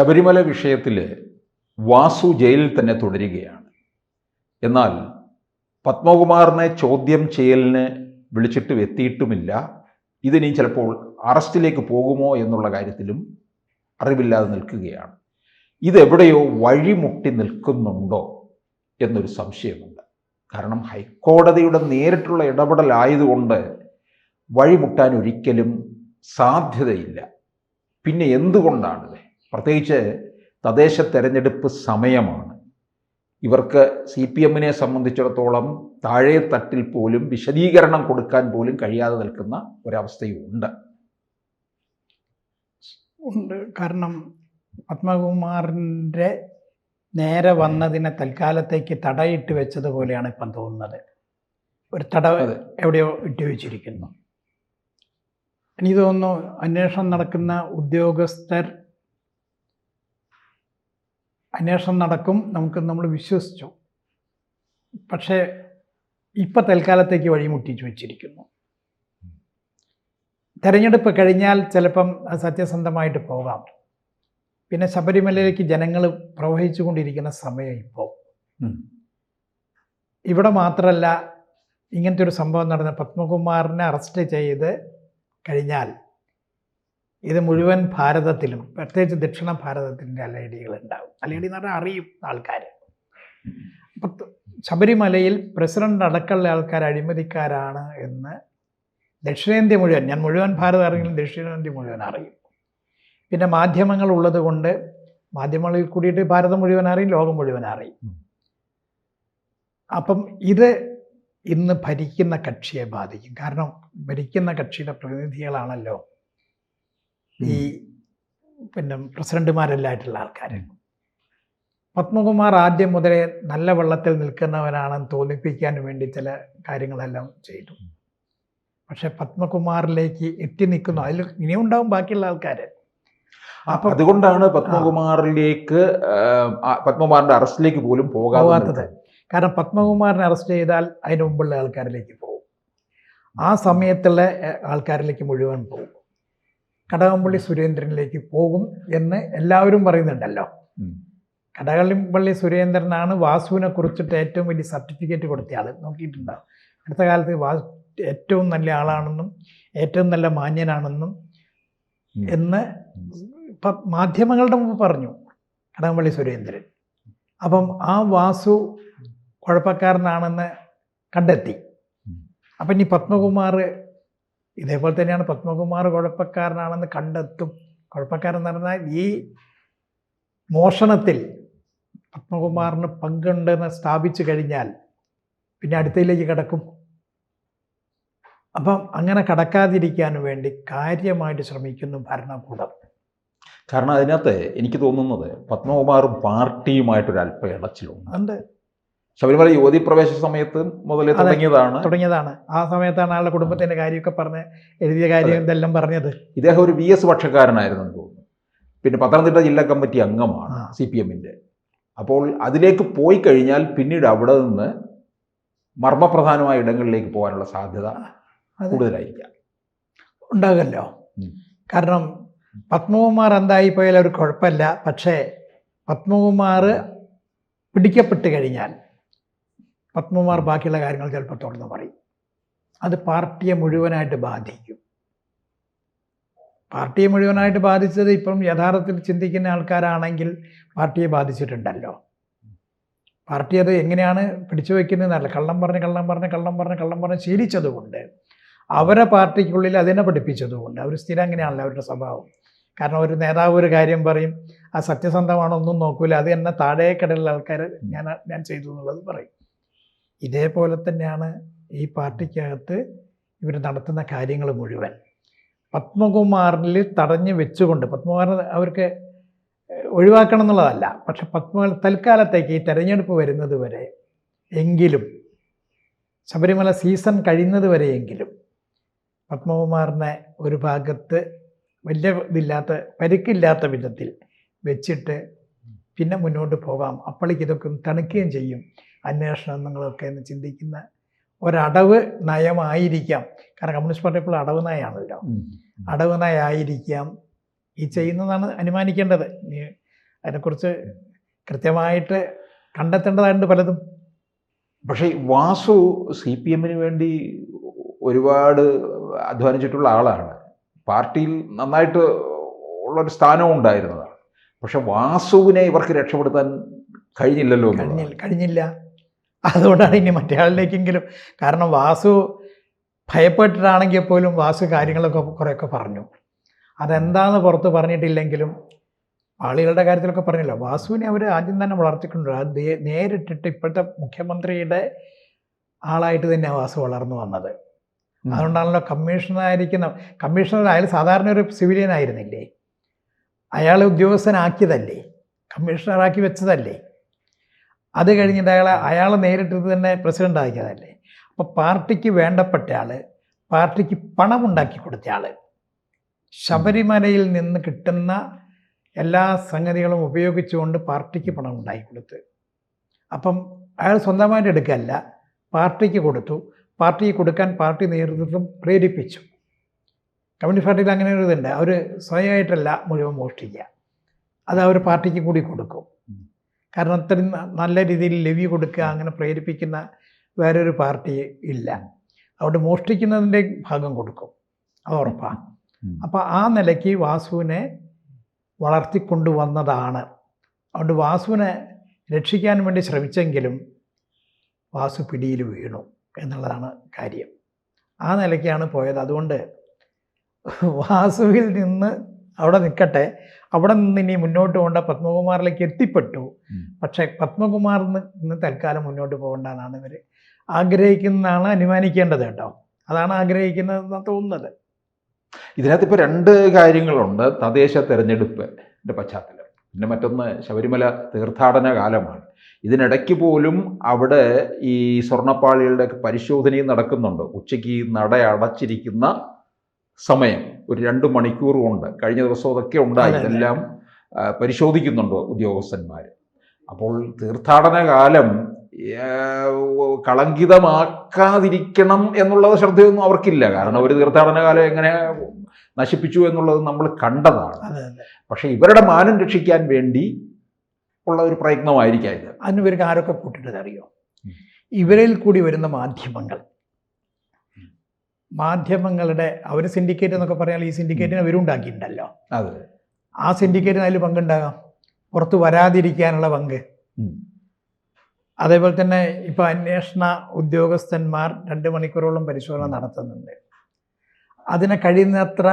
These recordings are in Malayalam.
ശബരിമല വിഷയത്തിൽ വാസു ജയിലിൽ തന്നെ തുടരുകയാണ്. എന്നാൽ പത്മകുമാറിനെ ചോദ്യം ചെയ്യലിന് വിളിച്ചിട്ട് എത്തിയിട്ടുമില്ല. ഇതിനി ചിലപ്പോൾ അറസ്റ്റിലേക്ക് പോകുമോ എന്നുള്ള കാര്യത്തിലും അറിവില്ലാതെ നിൽക്കുകയാണ്. ഇതെവിടെയോ വഴിമുട്ടി നിൽക്കുന്നുണ്ടോ എന്നൊരു സംശയമുണ്ട്. കാരണം ഹൈക്കോടതിയുടെ നേരിട്ടുള്ള ഇടപെടലായതുകൊണ്ട് വഴിമുട്ടാൻ ഒരിക്കലും സാധ്യതയില്ല. പിന്നെ എന്തുകൊണ്ടാണിത്? പ്രത്യേകിച്ച് തദ്ദേശ തെരഞ്ഞെടുപ്പ് സമയമാണ്. ഇവർക്ക് CPM-നെ സംബന്ധിച്ചിടത്തോളം താഴെ തട്ടിൽ പോലും വിശദീകരണം കൊടുക്കാൻ പോലും കഴിയാതെ നിൽക്കുന്ന ഒരവസ്ഥയുണ്ട്. കാരണം പത്മകുമാറിൻ്റെ നേരെ വന്നതിനെ തൽക്കാലത്തേക്ക് തടയിട്ട് വെച്ചതുപോലെയാണ് ഇപ്പം തോന്നുന്നത്. ഒരു തടവ് എവിടെയോ ഇട്ട് വെച്ചിരിക്കുന്നു. എനിക്ക് തോന്നുന്നു അന്വേഷണം നടക്കുന്ന ഉദ്യോഗസ്ഥർ അന്വേഷണം നടക്കും, നമ്മൾ വിശ്വസിച്ചു. പക്ഷേ ഇപ്പം തൽക്കാലത്തേക്ക് വഴിമുട്ടിച്ചു വെച്ചിരിക്കുന്നു. തെരഞ്ഞെടുപ്പ് കഴിഞ്ഞാൽ ചിലപ്പം സത്യസന്ധമായിട്ട് പോകാം. പിന്നെ ശബരിമലയിലേക്ക് ജനങ്ങൾ പ്രവഹിച്ചു കൊണ്ടിരിക്കുന്ന സമയം ഇപ്പോൾ. ഇവിടെ മാത്രമല്ല, ഇങ്ങനത്തെ ഒരു സംഭവം നടന്ന പത്മകുമാറിനെ അറസ്റ്റ് ചെയ്ത് കഴിഞ്ഞാൽ ഇത് മുഴുവൻ ഭാരതത്തിലും, പ്രത്യേകിച്ച് ദക്ഷിണ ഭാരതത്തിൻ്റെ അലയടികളുണ്ടാവും. അലയടി എന്ന് പറഞ്ഞാൽ അറിയും ആൾക്കാർ. അപ്പം ശബരിമലയിൽ പ്രസിഡന്റ് അടക്കമുള്ള ആൾക്കാർ അഴിമതിക്കാരാണ് എന്ന് ദക്ഷിണേന്ത്യ മുഴുവൻ, ഞാൻ മുഴുവൻ ഭാരതം അറിയെങ്കിലും ദക്ഷിണേന്ത്യ മുഴുവൻ അറിയും. പിന്നെ മാധ്യമങ്ങൾ ഉള്ളത് കൊണ്ട് മാധ്യമങ്ങളിൽ കൂടിയിട്ട് ഭാരതം മുഴുവൻ അറിയും, ലോകം മുഴുവൻ അറിയും. അപ്പം ഇത് ഇന്ന് ഭരിക്കുന്ന കക്ഷിയെ ബാധിക്കും. കാരണം ഭരിക്കുന്ന കക്ഷിയുടെ പ്രതിനിധികളാണല്ലോ ഈ പ്രസിഡന്റുമാരെല്ലായിട്ടുള്ള ആൾക്കാർ. പത്മകുമാർ ആദ്യം മുതലേ നല്ല വെള്ളത്തിൽ നിൽക്കുന്നവനാണെന്ന് തോന്നിപ്പിക്കാൻ വേണ്ടി ചില കാര്യങ്ങളെല്ലാം ചെയ്തു. പക്ഷെ പത്മകുമാറിലേക്ക് എത്തി നിൽക്കുന്നു. അതിൽ ഇനിയും ഉണ്ടാവും ബാക്കിയുള്ള ആൾക്കാർ. അപ്പം അതുകൊണ്ടാണ് പത്മകുമാറിന്റെ അറസ്റ്റിലേക്ക് പോലും പോകാത്തത്. കാരണം പത്മകുമാറിനെ അറസ്റ്റ് ചെയ്താൽ അതിന് മുമ്പുള്ള ആൾക്കാരിലേക്ക് പോകും. ആ സമയത്തുള്ള ആൾക്കാരിലേക്ക് മുഴുവൻ പോകും. കടകംപള്ളി സുരേന്ദ്രനിലേക്ക് പോകും എന്ന് എല്ലാവരും പറയുന്നുണ്ടല്ലോ. കടകംപള്ളി സുരേന്ദ്രനാണ് വാസുവിനെ കുറിച്ചിട്ട് ഏറ്റവും വലിയ സർട്ടിഫിക്കറ്റ് കൊടുത്ത ആൾ. നോക്കിയിട്ടുണ്ടാവും. അടുത്ത കാലത്ത് ഏറ്റവും നല്ല ആളാണെന്നും ഏറ്റവും നല്ല മാന്യനാണെന്നും എന്ന് മാധ്യമങ്ങളുടെ മുമ്പ് പറഞ്ഞു കടകംപള്ളി സുരേന്ദ്രൻ. അപ്പം ആ വാസു കുഴപ്പക്കാരനാണെന്ന് കണ്ടെത്തി. അപ്പം ഇനി പത്മകുമാർ ഇതേപോലെ തന്നെയാണ്. പത്മകുമാർ കുഴപ്പക്കാരനാണെന്ന് കണ്ടെത്തും. കുഴപ്പക്കാരെന്ന് പറഞ്ഞാൽ ഈ മോഷണത്തിൽ പത്മകുമാറിന് പങ്കുണ്ടെന്ന് സ്ഥാപിച്ചു കഴിഞ്ഞാൽ പിന്നെ അടുത്തയിലേക്ക് കടക്കും. അപ്പം അങ്ങനെ കടക്കാതിരിക്കാൻ വേണ്ടി കാര്യമായിട്ട് ശ്രമിക്കുന്നു ഭരണകൂടം. കാരണം അതിനകത്ത് എനിക്ക് തോന്നുന്നത് പത്മകുമാറും പാർട്ടിയുമായിട്ടൊരു അല്പം ഇടച്ചിലുണ്ട്. ശബരിമല യുവതി പ്രവേശ സമയത്ത് മുതലേ തുടങ്ങിയതാണ്. ആ സമയത്താണ് ആളുടെ കുടുംബത്തിന്റെ കാര്യമൊക്കെ പറഞ്ഞ് എഴുതിയ കാര്യം ഇതെല്ലാം പറഞ്ഞത്. ഇദ്ദേഹം ഒരു VS പക്ഷക്കാരനായിരുന്നു തോന്നുന്നു. പിന്നെ പത്തനംതിട്ട ജില്ലാ കമ്മിറ്റി അംഗമാണ് CPM-ന്റെ. അപ്പോൾ അതിലേക്ക് പോയി കഴിഞ്ഞാൽ പിന്നീട് അവിടെ നിന്ന് മർമ്മപ്രധാനമായ ഇടങ്ങളിലേക്ക് പോകാനുള്ള സാധ്യത കൂടുതലായിരിക്കാം ഉണ്ടാകല്ലോ. കാരണം പത്മകുമാർ എന്തായി പോയാൽ ഒരു കുഴപ്പമില്ല. പക്ഷേ പത്മകുമാർ പിടിക്കപ്പെട്ട് കഴിഞ്ഞാൽ പത്മകുമാർ ബാക്കിയുള്ള കാര്യങ്ങൾ ചിലപ്പോൾ തുറന്ന് പറയും. അത് പാർട്ടിയെ മുഴുവനായിട്ട് ബാധിക്കും. പാർട്ടിയെ മുഴുവനായിട്ട് ബാധിച്ചത് ഇപ്പം യഥാർത്ഥത്തിൽ ചിന്തിക്കുന്ന ആൾക്കാരാണെങ്കിൽ പാർട്ടിയെ ബാധിച്ചിട്ടുണ്ടല്ലോ. പാർട്ടി അത് എങ്ങനെയാണ് പിടിച്ചു വയ്ക്കുന്നതെന്നല്ല, കള്ളം പറഞ്ഞ് ശീലിച്ചതുകൊണ്ട്, അവരെ പാർട്ടിക്കുള്ളിൽ അതിനെ പഠിപ്പിച്ചതുകൊണ്ട്, അവർ സ്ഥിരം അങ്ങനെയാണല്ലോ അവരുടെ സ്വഭാവം. കാരണം ഒരു നേതാവ് ഒരു കാര്യം പറയും, ആ സത്യസന്ധമാണോ ഒന്നും നോക്കൂല, അത് എന്നെ താഴേക്കടലുള്ള ആൾക്കാർ ഞാൻ ചെയ്തു എന്നുള്ളത് പറയും. ഇതേപോലെ തന്നെയാണ് ഈ പാർട്ടിക്കകത്ത് ഇവർ നടത്തുന്ന കാര്യങ്ങൾ മുഴുവൻ. പത്മകുമാറിൽ തടഞ്ഞു വെച്ചുകൊണ്ട്, പത്മകുമാർ അവർക്ക് ഒഴിവാക്കണം എന്നുള്ളതല്ല, പക്ഷെ പത്മകുമാർ തൽക്കാലത്തേക്ക് ഈ തെരഞ്ഞെടുപ്പ് വരുന്നത് വരെ എങ്കിലും, ശബരിമല സീസൺ കഴിയുന്നത് വരെയെങ്കിലും പത്മകുമാറിനെ ഒരു ഭാഗത്ത് വലിയ പരിക്കില്ലാത്ത വിധത്തിൽ വെച്ചിട്ട് പിന്നെ മുന്നോട്ട് പോകാം. അപ്പോഴേക്ക് ഇതൊക്കെ തണുക്കുകയും ചെയ്യും അന്വേഷണങ്ങളൊക്കെ എന്ന് ചിന്തിക്കുന്ന ഒരടവ് നയമായിരിക്കാം. കാരണം കമ്മ്യൂണിസ്റ്റ് പാർട്ടി ഇപ്പോൾ അടവ് നയമാണല്ലോ. അടവ് നയമായിരിക്കാം ഈ ചെയ്യുന്നതാണ് അനുമാനിക്കേണ്ടത്. അതിനെക്കുറിച്ച് കൃത്യമായിട്ട് കണ്ടെത്തേണ്ടതായിട്ടുണ്ട് പലതും. പക്ഷേ വാസു CPM വേണ്ടി ഒരുപാട് അധ്വാനിച്ചിട്ടുള്ള ആളാണ്. പാർട്ടിയിൽ നന്നായിട്ട് ഉള്ളൊരു സ്ഥാനവും ഉണ്ടായിരുന്നതാണ്. പക്ഷെ വാസുവിനെ ഇവർക്ക് രക്ഷപ്പെടുത്താൻ കഴിഞ്ഞില്ലല്ലോ. കഴിഞ്ഞില്ല. അതുകൊണ്ടാണ് ഇനി മറ്റേ ആളിലേക്കെങ്കിലും, കാരണം വാസു ഭയപ്പെട്ടിട്ടാണെങ്കിൽ പോലും വാസു കാര്യങ്ങളൊക്കെ കുറേയൊക്കെ പറഞ്ഞു. അതെന്താണെന്ന് പുറത്ത് പറഞ്ഞിട്ടില്ലെങ്കിലും ആളുകളുടെ കാര്യത്തിലൊക്കെ പറഞ്ഞല്ലോ. വാസുവിനെ അവർ ആദ്യം തന്നെ വളർത്തിക്കൊണ്ടു. അത് നേരിട്ടിട്ട് ഇപ്പോഴത്തെ മുഖ്യമന്ത്രിയുടെ ആളായിട്ട് തന്നെ വാസു വളർന്നു വന്നത്. അതുകൊണ്ടാണല്ലോ കമ്മീഷണർ അയാൾ സാധാരണ ഒരു സിവിലിയൻ ആയിരുന്നില്ലേ, അയാൾ ഉദ്യോഗസ്ഥനാക്കിയതല്ലേ, കമ്മീഷണറാക്കി വെച്ചതല്ലേ. അത് കഴിഞ്ഞിട്ട് അയാൾ നേരിട്ട് തന്നെ പ്രസിഡന്റ് ആക്കിയതല്ലേ. അപ്പോൾ പാർട്ടിക്ക് വേണ്ടപ്പെട്ട ആൾ, പാർട്ടിക്ക് പണം ഉണ്ടാക്കി കൊടുത്ത ആൾ, ശബരിമലയിൽ നിന്ന് കിട്ടുന്ന എല്ലാ സംഗതികളും ഉപയോഗിച്ചുകൊണ്ട് പാർട്ടിക്ക് പണം ഉണ്ടാക്കി കൊടുത്ത്. അപ്പം അയാൾ സ്വന്തമായിട്ട് എടുക്കുകയല്ല, പാർട്ടിക്ക് കൊടുത്തു. പാർട്ടിക്ക് കൊടുക്കാൻ പാർട്ടി നേതൃത്വം പ്രേരിപ്പിച്ചു. കമ്മ്യൂണിസ്റ്റ് പാർട്ടിയിൽ അങ്ങനെ ഒരു ഇതുണ്ട്, അവർ സ്വയമായിട്ടല്ല മുഴുവൻ മോഷ്ടിക്കുക, അത് അവർ പാർട്ടിക്ക് കൂടി കൊടുക്കും. കാരണം അത്രയും നല്ല രീതിയിൽ ലെവി കൊടുക്കുക, അങ്ങനെ പ്രേരിപ്പിക്കുന്ന വേറൊരു പാർട്ടി ഇല്ല. അതുകൊണ്ട് മോഷ്ടിക്കുന്നതിൻ്റെ ഭാഗം കൊടുക്കും, അത് ഉറപ്പാണ്. അപ്പോൾ ആ നിലയ്ക്ക് വാസുവിനെ വളർത്തിക്കൊണ്ടുവന്നതാണ്. അതുകൊണ്ട് വാസുവിനെ രക്ഷിക്കാൻ വേണ്ടി ശ്രമിച്ചെങ്കിലും വാസു പിടിയിൽ വീണു എന്നുള്ളതാണ് കാര്യം. ആ നിലയ്ക്കാണ് പോയത്. അതുകൊണ്ട് വാസുവിൽ നിന്ന് അവിടെ നിൽക്കട്ടെ, അവിടെ നിന്ന് ഇനി മുന്നോട്ട് പോകേണ്ട പത്മകുമാറിലേക്ക് എത്തിപ്പെട്ടു. പക്ഷേ പത്മകുമാറിൽ നിന്ന് തൽക്കാലം മുന്നോട്ട് പോകേണ്ടതാണ് ഇവർ ആഗ്രഹിക്കുന്നതാണ്, അനുമാനിക്കേണ്ടത് കേട്ടോ. അതാണ് ആഗ്രഹിക്കുന്നതെന്നാണ് തോന്നുന്നത്. ഇതിനകത്ത് ഇപ്പോൾ 2 കാര്യങ്ങളുണ്ട്. തദ്ദേശ തെരഞ്ഞെടുപ്പിൻ്റെ പശ്ചാത്തലം, പിന്നെ മറ്റൊന്ന് ശബരിമല തീർത്ഥാടന കാലമാണ്. ഇതിനിടയ്ക്ക് പോലും അവിടെ ഈ സ്വർണ്ണപ്പാളികളുടെ പരിശോധനയും നടക്കുന്നുണ്ട്. ഉച്ചയ്ക്ക് നട അടച്ചിരിക്കുന്ന സമയം ഒരു 2 മണിക്കൂർ കൊണ്ട് കഴിഞ്ഞ ദിവസം അതൊക്കെ ഉണ്ടായി. ഇതെല്ലാം പരിശോധിക്കുന്നുണ്ട് ഉദ്യോഗസ്ഥന്മാർ. അപ്പോൾ തീർത്ഥാടന കാലം കളങ്കിതമാക്കാതിരിക്കണം എന്നുള്ളത് ശ്രദ്ധയൊന്നും അവർക്കില്ല. കാരണം ഒരു തീർത്ഥാടന കാലം എങ്ങനെ നശിപ്പിച്ചു എന്നുള്ളത് നമ്മൾ കണ്ടതാണ്. പക്ഷേ ഇവരുടെ മാനം രക്ഷിക്കാൻ വേണ്ടി ഉള്ള ഒരു പ്രയത്നമായിരിക്കാം ഇത്. അതിന് ഇവർക്ക് ആരൊക്കെ കൂട്ടിട്ടത് അറിയോ? ഇവരിൽ കൂടി വരുന്ന മാധ്യമങ്ങളുടെ അവർ സിൻഡിക്കേറ്റ് എന്നൊക്കെ പറഞ്ഞാൽ ഈ സിൻഡിക്കേറ്റിനെ അവരുണ്ടാക്കിയിട്ടുണ്ടല്ലോ. അതെ, ആ സിൻഡിക്കേറ്റിന് അതിൽ പങ്കുണ്ടാകാം, പുറത്ത് വരാതിരിക്കാനുള്ള പങ്ക്. അതേപോലെ തന്നെ ഇപ്പോൾ അന്വേഷണ ഉദ്യോഗസ്ഥന്മാർ 2 മണിക്കൂറോളം പരിശോധന നടത്തുന്നുണ്ട്. അതിനെ കഴിയുന്നത്ര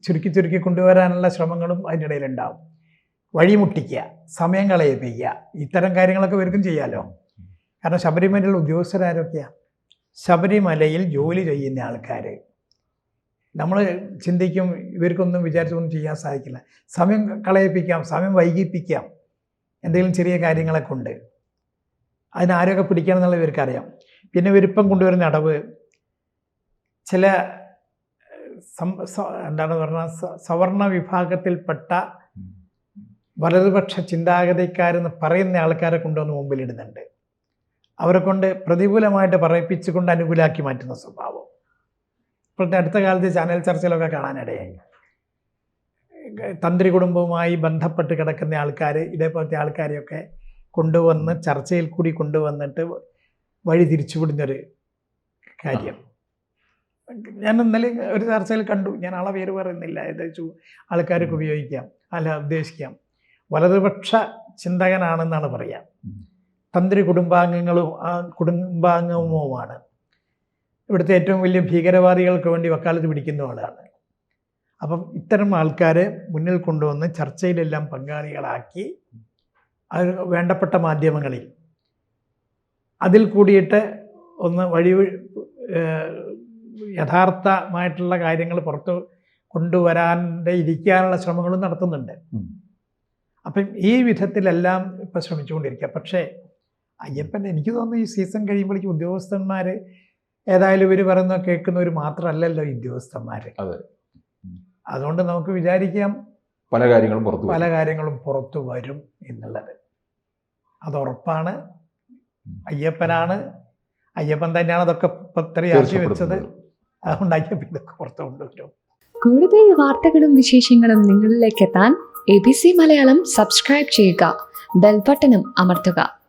ചുരുക്കി കൊണ്ടുവരാനുള്ള ശ്രമങ്ങളും അതിനിടയിലുണ്ടാവും. വഴിമുട്ടിക്കുക, സമയം കളയിപ്പിക്കുക, ഇത്തരം കാര്യങ്ങളൊക്കെ ഇവർക്കും ചെയ്യാമല്ലോ. കാരണം ശബരിമലയിൽ ഉദ്യോഗസ്ഥരാരൊക്കെയാണ്? ശബരിമലയിൽ ജോലി ചെയ്യുന്ന ആൾക്കാർ. നമ്മൾ ചിന്തിക്കും ഇവർക്കൊന്നും വിചാരിച്ചൊന്നും ചെയ്യാൻ സാധിക്കില്ല. സമയം കളയിപ്പിക്കാം, സമയം വൈകിപ്പിക്കാം, എന്തെങ്കിലും ചെറിയ കാര്യങ്ങളെ കൊണ്ട്. അതിനാരൊക്കെ പിടിക്കണം എന്നുള്ള ഇവർക്കറിയാം. പിന്നെ ഇവരിപ്പം കൊണ്ടുവരുന്ന അടവ് ചില എന്താണ് പറഞ്ഞാൽ സവർണ വിഭാഗത്തിൽപ്പെട്ട വലതുപക്ഷ ചിന്താഗതിക്കാരെന്ന് പറയുന്ന ആൾക്കാരെ കൊണ്ടുവന്ന് മുമ്പിലിടുന്നുണ്ട്. അവരെ കൊണ്ട് പ്രതികൂലമായിട്ട് പറയിപ്പിച്ചുകൊണ്ട് അനുകൂലമാക്കി മാറ്റുന്ന സ്വഭാവം ഇപ്പോഴത്തെ അടുത്ത കാലത്ത് ചാനൽ ചർച്ചയിലൊക്കെ കാണാനിടയായി. തന്ത്രി കുടുംബവുമായി ബന്ധപ്പെട്ട് കിടക്കുന്ന ആൾക്കാർ, ഇതേപോലത്തെ ആൾക്കാരെയൊക്കെ കൊണ്ടുവന്ന് ചർച്ചയിൽ കൂടി കൊണ്ടുവന്നിട്ട് വഴി തിരിച്ചുവിടുന്നൊരു കാര്യം ഞാൻ ഇന്നലെ ഒരു ചർച്ചയിൽ കണ്ടു. ഞാൻ ആളെ പേര് പറയുന്നില്ല, ഏകദേശം ആൾക്കാർക്ക് ഉപയോഗിക്കാം, അല്ല ഉദ്ദേശിക്കാം. വലതുപക്ഷ ചിന്തകനാണെന്നാണ് പറയാം. തന്ത്രി കുടുംബാംഗവുമാണ്. ഇവിടുത്തെ ഏറ്റവും വലിയ ഭീകരവാദികൾക്ക് വേണ്ടി വക്കാലത്ത് പിടിക്കുന്ന ആളാണ്. അപ്പം ഇത്തരം ആൾക്കാരെ മുന്നിൽ കൊണ്ടുവന്ന് ചർച്ചയിലെല്ലാം പങ്കാളികളാക്കി അത് വേണ്ടപ്പെട്ട മാധ്യമങ്ങളിൽ അതിൽ കൂടിയിട്ട് ഒന്ന് യഥാർത്ഥമായിട്ടുള്ള കാര്യങ്ങൾ പുറത്ത് കൊണ്ടുവരാൻ്റെ ഇരിക്കാനുള്ള ശ്രമങ്ങളും നടത്തുന്നുണ്ട്. അപ്പം ഈ വിധത്തിലെല്ലാം ഇപ്പം ശ്രമിച്ചുകൊണ്ടിരിക്കുക. പക്ഷേ അയ്യപ്പൻ എനിക്ക് തോന്നുന്നു ഈ സീസൺ കഴിയുമ്പോഴേക്കും ഉദ്യോഗസ്ഥന്മാർ ഏതായാലും ഇവർ പറയുന്ന കേൾക്കുന്നവർ മാത്രമല്ലല്ലോ ഉദ്യോഗസ്ഥന്മാർ. അതുകൊണ്ട് നമുക്ക് വിചാരിക്കാം പല കാര്യങ്ങളും പുറത്തു വരും എന്നുള്ളത്. അതുറപ്പാണ്. അയ്യപ്പൻ തന്നെയാണ് അതൊക്കെ പത്രിയാക്കി വെച്ചത്. അതുകൊണ്ട് അയ്യപ്പൻ ഇതൊക്കെ പുറത്തു കൊണ്ടുവരും. കൂടുതൽ വാർത്തകളും വിശേഷങ്ങളും നിങ്ങളിലേക്ക് എത്താൻ ABC മലയാളം സബ്സ്ക്രൈബ് ചെയ്യുക, ബെൽ ബട്ടണും അമർത്തുക.